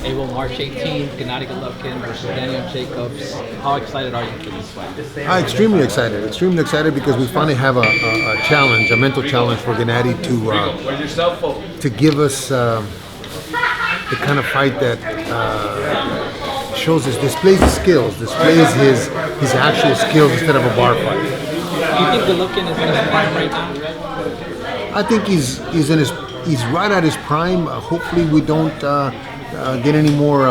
Abel, March 18th, Gennady Golovkin versus Daniel Jacobs. How excited are you for this fight? I'm extremely excited because we finally have a challenge, a mental challenge for Gennady to give us the kind of fight that displays his skills, displays his actual skills instead of a bar fight. Do you think Golovkin is in his prime right now? I think he's right at his prime. Hopefully we don't get any more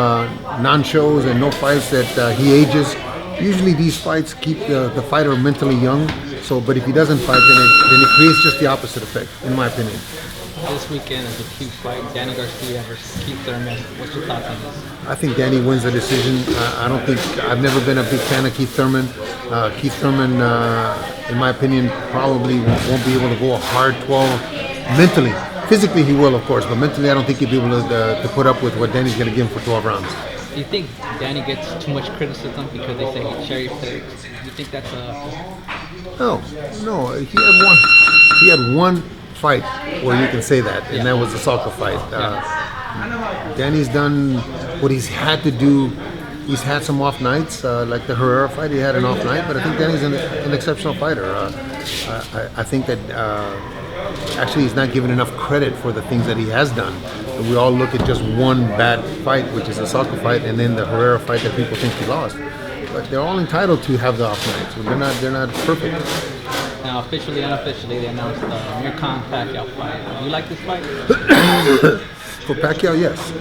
non-shows and no fights that he ages. Usually these fights keep the fighter mentally young. So, but if he doesn't fight, then it creates just the opposite effect, in my opinion. This weekend is a huge fight, Danny Garcia versus Thurman. What's your thoughts on this? I think Danny wins the decision. I've never been a big fan of Thurman. Thurman, in my opinion, probably won't be able to go a hard 12 mentally. Physically he will, of course, but mentally I don't think he'll be able to put up with what Danny's going to give him for 12 rounds. Do you think Danny gets too much criticism because they say he cherry picks? Do you think that's No. He had one fight where you can say that, and that was the Salka fight. Danny's done what he's had to do. He's had some off nights, like the Herrera fight. He had an off night, but I think Danny's an exceptional fighter. I think that actually he's not given enough credit for the things that he has done. We all look at just one bad fight, which is the Salka fight, and then the Herrera fight that people think he lost. But they're all entitled to have the off nights. They're not perfect. Now, officially, unofficially, they announced the Pacquiao fight. Do you like this fight? For Pacquiao, yes.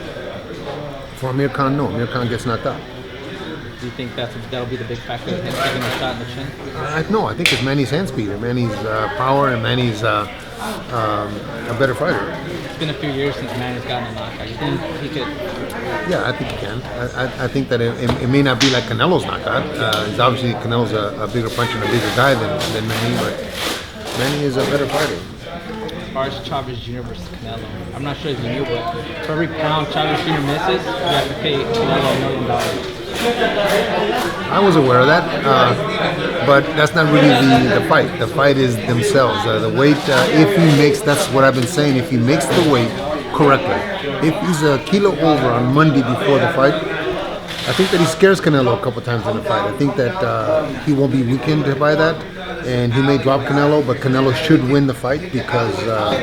For Amir Khan, no. Amir Khan gets knocked out. Do you think that'll be the big factor of him taking a shot in the chin? No, I think it's Manny's hand speed, and Manny's power, and Manny's a better fighter. It's been a few years since Manny's gotten a knockout. You think he could? Yeah, I think he can. I think that it may not be like Canelo's knockout. Obviously, Canelo's a bigger puncher and a bigger guy than Manny, but Manny is a better fighter. As far as Chavez Jr. versus Canelo, I'm not sure if you knew, but for every pound Chavez Jr. misses, you have to pay Canelo $1 million. I was aware of that, but that's not really the fight. The fight is themselves. The weight, if he makes, that's what I've been saying, if he makes the weight correctly, if he's a kilo over on Monday before the fight, I think that he scares Canelo a couple times in the fight. I think that he won't be weakened by that, and he may drop Canelo, but Canelo should win the fight because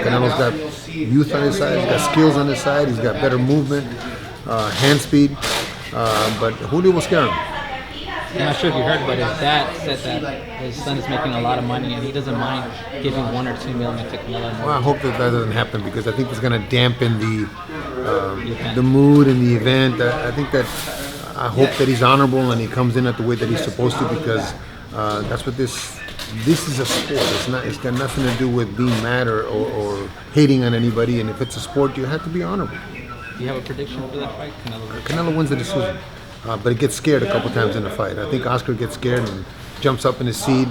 Canelo's got youth on his side, he's got skills on his side, he's got better movement, hand speed. But Julio will scare him. I'm not sure if you heard, but his dad said that his son is making a lot of money and he doesn't mind giving $1 or $2 million to Canelo. Well, I hope that doesn't happen because I think it's going to dampen the mood and the event. I hope that he's honorable and he comes in at the way that he's supposed to because that's what this is a sport. It's got nothing to do with being mad or hating on anybody. And if it's a sport, you have to be honorable. Do you have a prediction for that fight? Canelo wins the decision, but it gets scared a couple times in the fight. I think Oscar gets scared and jumps up in his seat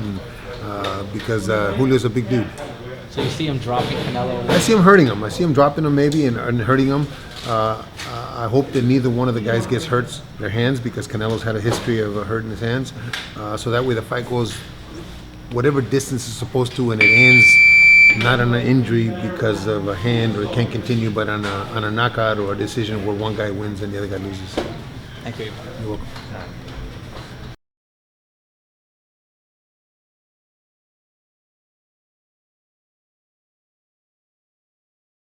because Julio's a big dude. So you see him dropping Canelo? I see him hurting him. I see him dropping him maybe and hurting him. I hope that neither one of the guys gets hurt their hands because Canelo's had a history of hurting his hands. So that way the fight goes whatever distance it's supposed to and it ends not on an injury because of a hand or it can't continue, but on a knockout or a decision where one guy wins and the other guy loses. Thank you. You're welcome.